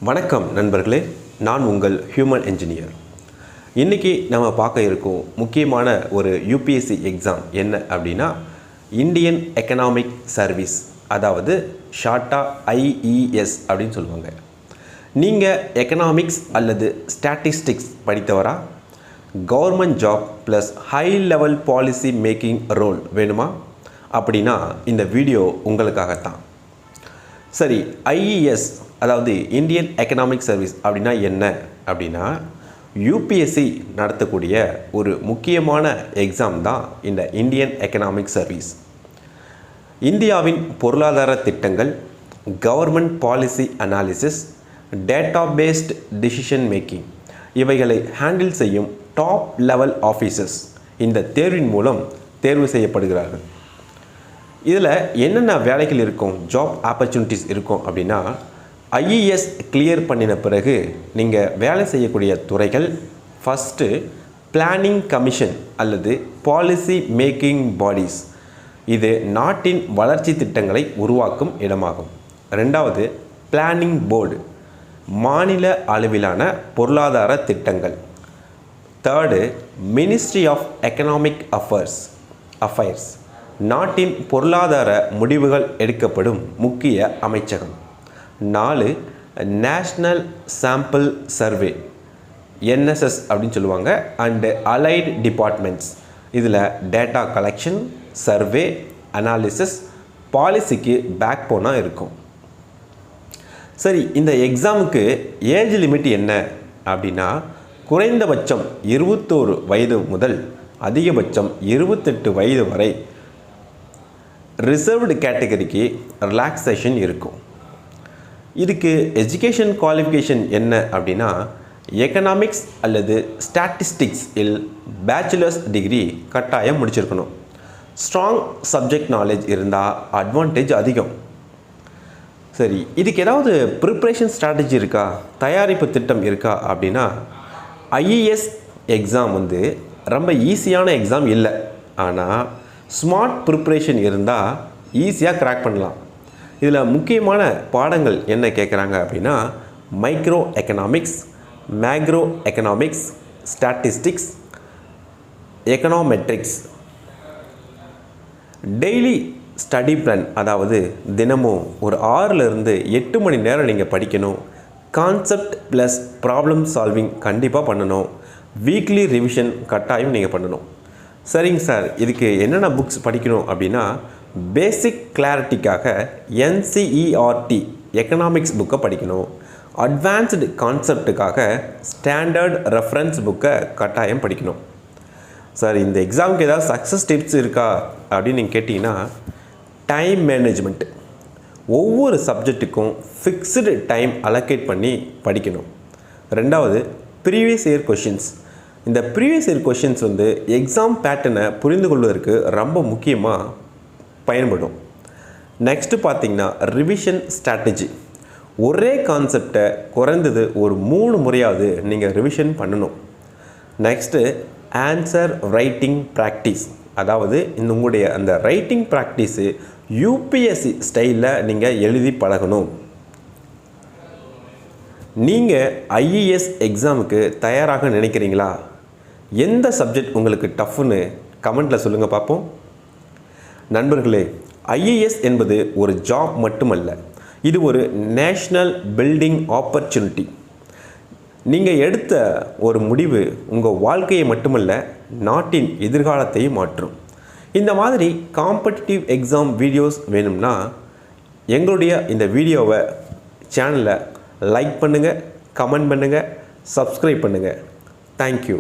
வணக்கம் நண்பர்களே, நான் உங்கள் ஹியூமன் என்ஜினியர். இன்றைக்கி நம்ம பார்க்க இருக்கோம் முக்கியமான ஒரு யூபிஎஸ்சி எக்ஸாம் என்ன அப்படின்னா இந்தியன் எக்கனாமிக் சர்வீஸ், அதாவது ஷார்ட்டாக ஐஇஎஸ் அப்படின்னு சொல்லுவாங்க. நீங்கள் எக்கனாமிக்ஸ் அல்லது ஸ்டாட்டிஸ்டிக்ஸ் படித்தவரா? Government job plus high level policy making role வேணுமா? அப்படின்னா இந்த வீடியோ உங்களுக்காகத்தான். சரி, ஐஇஎஸ் அதாவது இந்தியன் எக்கனாமிக் சர்வீஸ் அப்படின்னா என்ன அப்படின்னா யூபிஎஸ்சி நடத்தக்கூடிய ஒரு முக்கியமான எக்ஸாம் தான் இந்த இந்தியன் எக்கனாமிக் சர்வீஸ். இந்தியாவின் பொருளாதார திட்டங்கள், government policy analysis, data paste decision making இவைகளை ஹேண்டில் செய்யும் டாப் லெவல் ஆஃபீஸர்ஸ் இந்த தேர்வின் மூலம் தேர்வு செய்யப்படுகிறார்கள். இதில் என்னென்ன வேலைகள் இருக்கும், ஜாப் ஆப்பர்ச்சுனிட்டிஸ் இருக்கும் அப்படின்னா ஐஇஎஸ் கிளியர் பண்ணின பிறகு நீங்கள் வேலை செய்யக்கூடிய துறைகள், ஃபஸ்ட்டு பிளானிங் கமிஷன் அல்லது பாலிசி மேக்கிங் பாடிஸ், இது நாட்டின் வளர்ச்சி திட்டங்களை உருவாக்கும் இடமாகும். ரெண்டாவது பிளானிங் போர்டு, மாநில அளவிலான பொருளாதார திட்டங்கள். Third ministry of economic affairs, நாட்டின் பொருளாதார முடிவுகள் எடுக்கப்படும் முக்கிய அமைச்சகம். 4 நேஷ்னல் சாம்பிள் சர்வே, என்எஸ்எஸ் அப்படின்னு சொல்லுவாங்க, அண்டு அலைடு டிபார்ட்மெண்ட்ஸ், இதில் டேட்டா கலெக்ஷன், சர்வே, அனாலிசிஸ், பாலிசிக்கு பேக் போனாக இருக்கும். சரி, இந்த எக்ஸாமுக்கு ஏஜ் லிமிட் என்ன அப்படின்னா குறைந்தபட்சம் 21 வயது முதல் அதிகபட்சம் 28 வயது வரை ரிசர்வ்டு கேட்டகரிக்கு ரிலாக்ஸேஷன் இருக்கும். இதுக்கு எஜுகேஷன் குவாலிஃபிகேஷன் என்ன அப்படின்னா எக்கனாமிக்ஸ் அல்லது ஸ்டாட்டிஸ்டிக்ஸ் இல் பேச்சுலர்ஸ் டிகிரி கட்டாயம் முடிச்சிருக்கணும். ஸ்ட்ராங் சப்ஜெக்ட் நாலேஜ் இருந்தால் அட்வான்டேஜ் அதிகம். சரி, இதுக்கு ஏதாவது ப்ரிப்ரேஷன் ஸ்ட்ராட்டஜி இருக்கா, தயாரிப்பு திட்டம் இருக்கா அப்படின்னா ஐஇஎஸ் எக்ஸாம் ரொம்ப ஈஸியான எக்ஸாம் இல்லை. ஆனால் ஸ்மார்ட் ப்ரிப்ரேஷன் இருந்தால் ஈஸியாக கிராக் பண்ணலாம். இதில் முக்கியமான பாடங்கள் என்ன கேட்குறாங்க அப்படின்னா micro economics, macro economics, statistics, econometrics. Daily study plan, அதாவது தினமும் ஒரு 6லேருந்து 8 மணி நேரம் நீங்கள் படிக்கணும். கான்செப்ட் ப்ளஸ் ப்ராப்ளம் சால்விங் கண்டிப்பாக பண்ணணும். வீக்லி ரிவிஷன் கட்டாயம் நீங்கள் பண்ணணும். சரிங்க சார், இதுக்கு என்னென்ன புக்ஸ் படிக்கணும் அப்படின்னா பேசிக் கிளாரிட்டிக்காக என்சிஇஆர்டி எக்கனாமிக்ஸ் புக்கை படிக்கணும். அட்வான்ஸ்டு கான்செப்டுக்காக ஸ்டாண்டர்ட் ரெஃபரன்ஸ் புக்கை கட்டாயம் படிக்கணும். சார், இந்த எக்ஸாமுக்கு ஏதாவது சக்ஸஸ் டிப்ஸ் இருக்கா அப்படின்னு நீங்கள் கேட்டிங்கன்னா டைம் மேனேஜ்மெண்ட், ஒவ்வொரு சப்ஜெக்ட்டுக்கும் ஃபிக்ஸ்டு டைம் அலோகேட் பண்ணி படிக்கணும். ரெண்டாவது ப்ரீவியஸ் இயர் கொஷின்ஸ், இந்த ப்ரீவியஸ் இயர் கொஷின்ஸ் எக்ஸாம் பேட்டர்னை புரிந்து கொள்வதற்கு ரொம்ப முக்கியமாக பயன்படும். நெக்ஸ்ட்டு பார்த்திங்கன்னா ரிவிஷன் ஸ்ட்ராட்டஜி, ஒரே கான்செப்டை குறைந்தது ஒரு 3 முறையாவது நீங்கள் ரிவிஷன் பண்ணணும். நெக்ஸ்ட்டு ஆன்சர் ரைட்டிங் ப்ராக்டிஸ், அதாவது உங்களுடைய அந்த ரைட்டிங் ப்ராக்டிஸு யூபிஎஸ்சி ஸ்டைலில் நீங்கள் எழுதி பழகணும். நீங்கள் ஐஇஎஸ் எக்ஸாமுக்கு தயாராக நினைக்கிறீங்களா? எந்த சப்ஜெக்ட் உங்களுக்கு டஃப்னு கமெண்ட்டில் சொல்லுங்கள் பார்ப்போம். நண்பர்களே, ஐஇஎஸ் என்பது ஒரு ஜாப் மட்டுமல்ல, இது ஒரு நேஷ்னல் பில்டிங் ஆப்பர்ச்சுனிட்டி. நீங்கள் எடுத்த ஒரு முடிவு உங்கள் வாழ்க்கையை மட்டுமல்ல, நாட்டின் எதிர்காலத்தையும் மாற்றும். இந்த மாதிரி காம்படிட்டிவ் எக்ஸாம் வீடியோஸ் வேணும்னா எங்களுடைய இந்த வீடியோவை சேனலை லைக் பண்ணுங்கள், கமெண்ட் பண்ணுங்கள், சப்ஸ்கிரைப் பண்ணுங்கள். தேங்க்யூ.